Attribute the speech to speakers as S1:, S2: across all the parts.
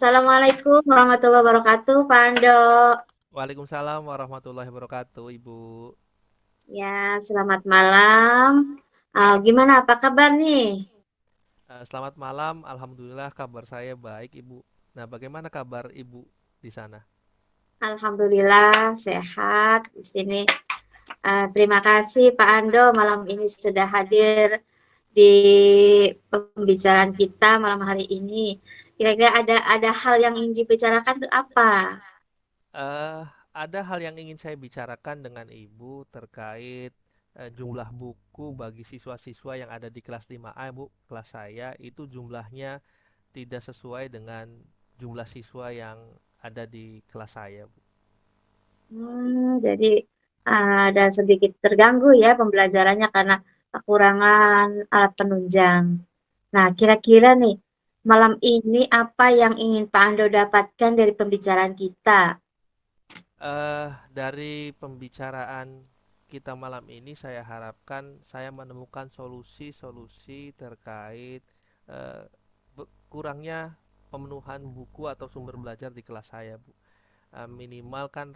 S1: Assalamualaikum warahmatullahi wabarakatuh, Pak Ando.
S2: Waalaikumsalam warahmatullahi wabarakatuh, Ibu.
S1: Ya, selamat malam. Gimana, apa kabar nih?
S2: Selamat malam, Alhamdulillah kabar saya baik, Ibu. Nah, bagaimana kabar Ibu di sana?
S1: Alhamdulillah sehat di sini. Terima kasih Pak Ando malam ini sudah hadir di pembicaraan kita malam hari ini. Kira-kira ada hal yang ingin dibicarakan itu apa?
S2: Eh, ada hal yang ingin saya bicarakan dengan Ibu terkait jumlah buku bagi siswa-siswa yang ada di kelas 5A, Bu. Kelas saya itu jumlahnya tidak sesuai dengan jumlah siswa yang ada di kelas saya, Bu.
S1: Jadi ada sedikit terganggu ya pembelajarannya karena kekurangan alat penunjang. Nah, kira-kira nih, malam ini apa yang ingin Pak Ando dapatkan dari pembicaraan kita?
S2: Dari pembicaraan kita malam ini, saya harapkan saya menemukan solusi-solusi terkait eh, kurangnya pemenuhan buku atau sumber belajar di kelas saya, Bu. Minimal kan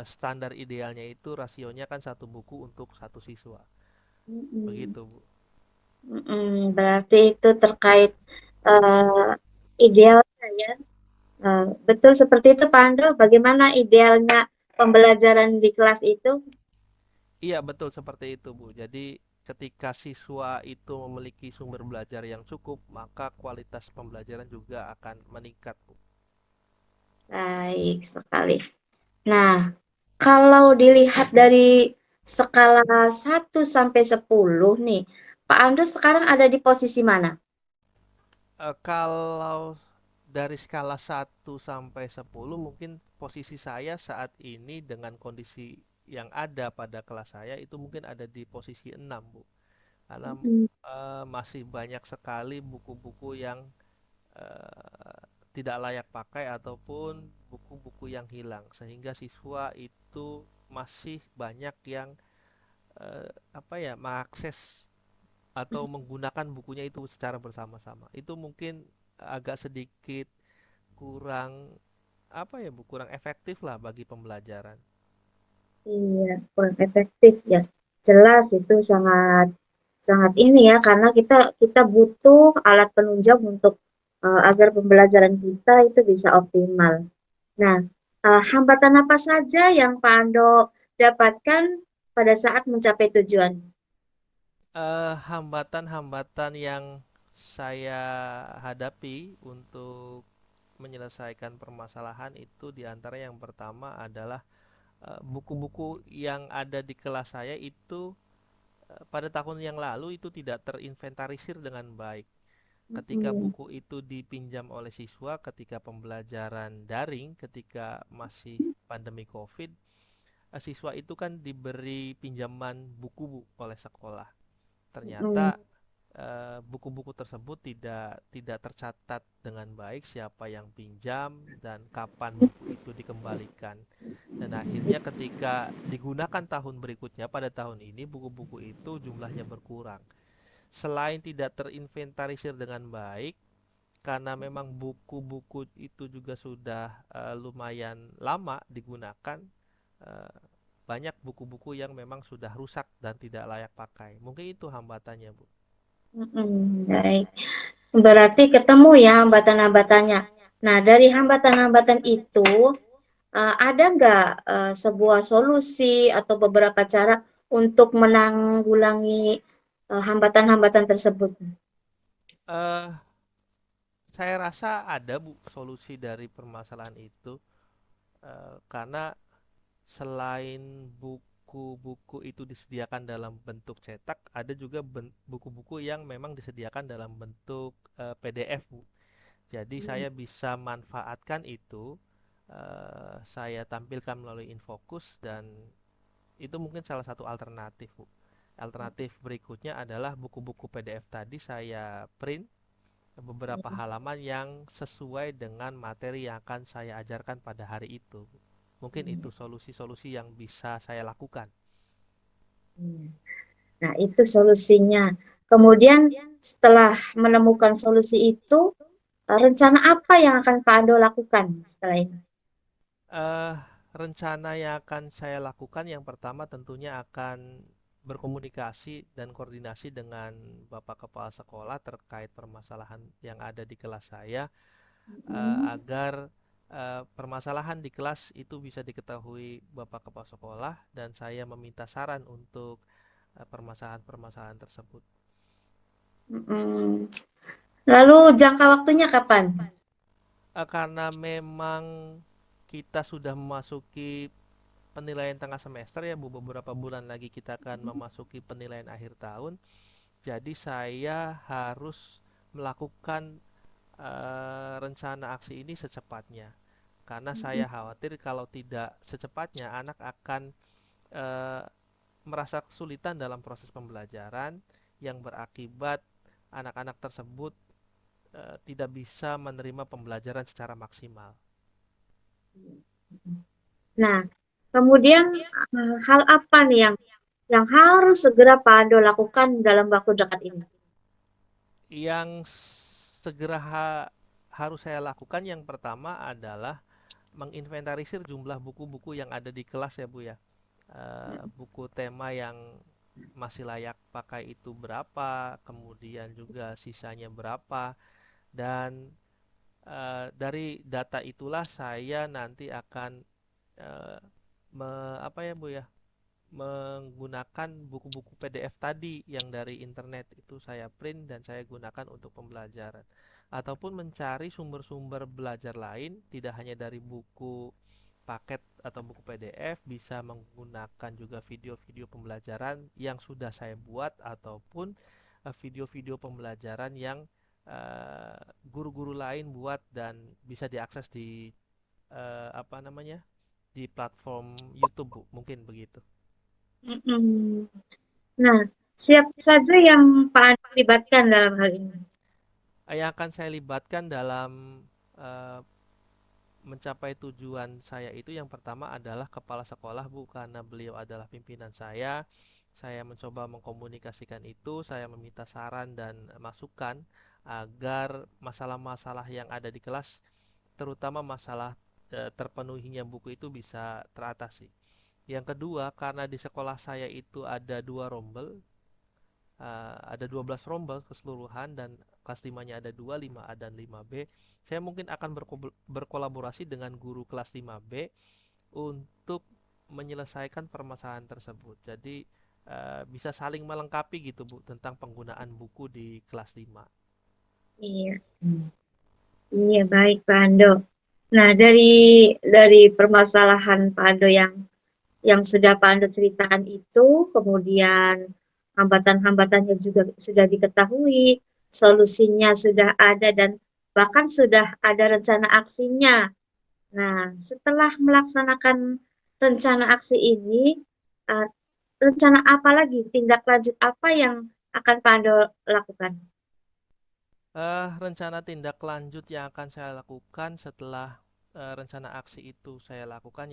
S2: standar idealnya itu rasionya kan satu buku untuk satu siswa.
S1: Mm-mm.
S2: Begitu, Bu.
S1: Berarti itu terkait eh, idealnya ya. Betul seperti itu Pak Ando, bagaimana idealnya pembelajaran di kelas itu?
S2: Iya, betul seperti itu, Bu. Jadi ketika siswa itu memiliki sumber belajar yang cukup, maka kualitas pembelajaran juga akan meningkat, Bu.
S1: Baik sekali. Nah, kalau dilihat dari skala 1 sampai 10 nih, Pak Ando sekarang ada di posisi mana?
S2: Kalau dari skala 1 sampai 10, mungkin posisi saya saat ini dengan kondisi yang ada pada kelas saya itu mungkin ada di posisi 6, Bu. Karena
S1: Mm-mm.
S2: masih banyak sekali buku-buku yang eh, tidak layak pakai ataupun buku-buku yang hilang, sehingga siswa itu masih banyak yang apa ya, mengakses atau menggunakan bukunya itu secara bersama-sama. Itu mungkin agak sedikit kurang apa ya, Bu, kurang efektif lah bagi pembelajaran.
S1: Iya, kurang efektif ya. Jelas itu sangat sangat ini ya karena kita kita butuh alat penunjang untuk agar pembelajaran kita itu bisa optimal. Nah, hambatan apa saja yang Pak Ando dapatkan pada saat mencapai tujuan?
S2: Hambatan-hambatan yang saya hadapi untuk menyelesaikan permasalahan itu diantara yang pertama adalah buku-buku yang ada di kelas saya itu pada tahun yang lalu itu tidak terinventarisir dengan baik. Ketika
S1: Mm-mm.
S2: buku itu dipinjam oleh siswa ketika pembelajaran daring, ketika masih pandemi COVID, siswa itu kan diberi pinjaman buku, Bu, oleh sekolah. Ternyata
S1: Mm-mm.
S2: buku-buku tersebut tidak tercatat dengan baik siapa yang pinjam dan kapan buku itu dikembalikan. Dan akhirnya ketika digunakan tahun berikutnya, pada tahun ini buku-buku itu jumlahnya berkurang. Selain tidak terinventarisir dengan baik, karena memang buku-buku itu juga sudah lumayan lama digunakan, eh, banyak buku-buku yang memang sudah rusak dan tidak layak pakai. Mungkin itu hambatannya, Bu.
S1: Baik. Berarti ketemu ya hambatan-hambatannya. Nah, dari hambatan-hambatan itu, ada nggak sebuah solusi atau beberapa cara untuk menanggulangi hambatan-hambatan tersebut?
S2: Eh, saya rasa ada, Bu, solusi dari permasalahan itu. Karena selain buku-buku itu disediakan dalam bentuk cetak, ada juga buku-buku yang memang disediakan dalam bentuk PDF, Bu. Jadi saya bisa manfaatkan itu, saya tampilkan melalui Infocus, dan itu mungkin salah satu alternatif, Bu. Alternatif berikutnya adalah buku-buku PDF tadi saya print beberapa halaman yang sesuai dengan materi yang akan saya ajarkan pada hari itu. Mungkin itu solusi-solusi yang bisa saya lakukan.
S1: Nah, itu solusinya. Kemudian setelah menemukan solusi itu, rencana apa yang akan Pak Ando lakukan setelah ini?
S2: Eh, Rencana yang akan saya lakukan yang pertama tentunya akan berkomunikasi dan koordinasi dengan Bapak Kepala Sekolah terkait permasalahan yang ada di kelas saya,
S1: Mm,
S2: agar permasalahan di kelas itu bisa diketahui Bapak Kepala Sekolah dan saya meminta saran untuk permasalahan-permasalahan tersebut.
S1: mm. Lalu jangka waktunya kapan?
S2: Karena memang kita sudah memasuki penilaian tengah semester ya Bu, beberapa bulan lagi kita akan memasuki penilaian akhir tahun. Jadi saya harus melakukan rencana aksi ini secepatnya. Karena saya khawatir kalau tidak secepatnya anak akan eh, merasa kesulitan dalam proses pembelajaran yang berakibat anak-anak tersebut tidak bisa menerima pembelajaran secara maksimal.
S1: Nah, kemudian hal apa nih yang harus segera Pak Ando lakukan dalam waktu dekat ini?
S2: Yang segera harus saya lakukan yang pertama adalah menginventarisir jumlah buku-buku yang ada di kelas ya Bu ya. Buku tema yang masih layak pakai itu berapa, kemudian juga sisanya berapa, dan dari data itulah saya nanti akan eh, apa ya Bu ya, menggunakan buku-buku PDF tadi yang dari internet itu saya print dan saya gunakan untuk pembelajaran, ataupun mencari sumber-sumber belajar lain tidak hanya dari buku paket atau buku PDF, bisa menggunakan juga video-video pembelajaran yang sudah saya buat ataupun video-video pembelajaran yang guru-guru lain buat dan bisa diakses di apa namanya, di platform YouTube Bu, mungkin begitu.
S1: Mm-mm. Nah, siapa saja yang Pak Ando libatkan dalam hal ini?
S2: Yang akan saya libatkan dalam eh, mencapai tujuan saya itu yang pertama adalah kepala sekolah Bu, karena beliau adalah pimpinan saya. Saya mencoba mengkomunikasikan itu, saya meminta saran dan masukan agar masalah-masalah yang ada di kelas, terutama masalah terpenuhinya buku itu bisa teratasi. Yang kedua, karena di sekolah saya itu ada dua rombel, ada 12 rombel keseluruhan dan kelas 5-nya ada 2, 5A dan 5B. Saya mungkin akan berkolaborasi dengan guru kelas 5B untuk menyelesaikan permasalahan tersebut. Jadi bisa saling melengkapi gitu Bu tentang penggunaan buku di kelas 5.
S1: Iya, iya baik Pak Ando. Nah, dari permasalahan Pak Ando yang sudah Pak Ando ceritakan itu, kemudian hambatan-hambatannya juga sudah diketahui, solusinya sudah ada dan bahkan sudah ada rencana aksinya. Nah, setelah melaksanakan rencana aksi ini, eh, rencana apa lagi, tindak lanjut apa yang akan Pak Ando lakukan?
S2: Rencana tindak lanjut yang akan saya lakukan setelah rencana aksi itu saya lakukan,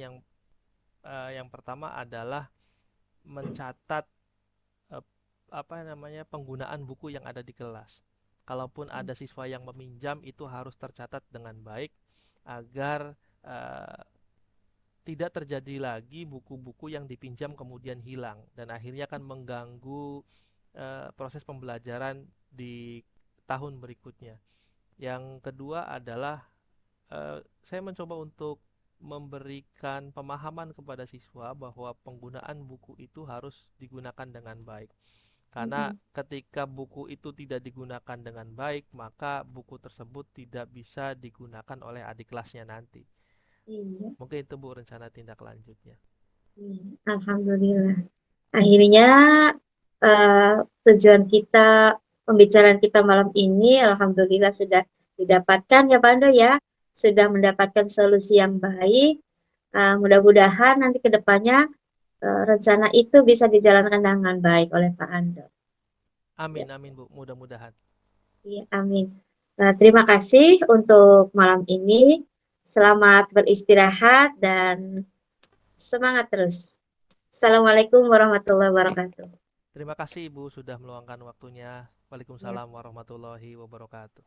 S2: yang pertama adalah mencatat eh, apa namanya, penggunaan buku yang ada di kelas. Kalaupun ada siswa yang meminjam itu harus tercatat dengan baik agar eh, tidak terjadi lagi buku-buku yang dipinjam kemudian hilang dan akhirnya akan mengganggu proses pembelajaran di tahun berikutnya. Yang kedua adalah saya mencoba untuk memberikan pemahaman kepada siswa bahwa penggunaan buku itu harus digunakan dengan baik. Karena
S1: Mm-mm.
S2: ketika buku itu tidak digunakan dengan baik, maka buku tersebut tidak bisa digunakan oleh adik kelasnya nanti.
S1: Iya,
S2: Mungkin itu Bu rencana tindak lanjutnya.
S1: iya. Alhamdulillah. Akhirnya eh, tujuan kita, pembicaraan kita malam ini, alhamdulillah sudah didapatkan ya Pak Ando ya, sudah mendapatkan solusi yang baik. Mudah-mudahan nanti ke depannya rencana itu bisa dijalankan dengan baik oleh Pak Ando. Ya,
S2: Amin, amin Bu, mudah-mudahan.
S1: iya, amin. Terima kasih untuk malam ini. Selamat beristirahat dan semangat terus. Assalamualaikum warahmatullahi wabarakatuh.
S2: Terima kasih Ibu sudah meluangkan waktunya.
S1: Ya.
S2: Waalaikumsalam warahmatullahi wabarakatuh.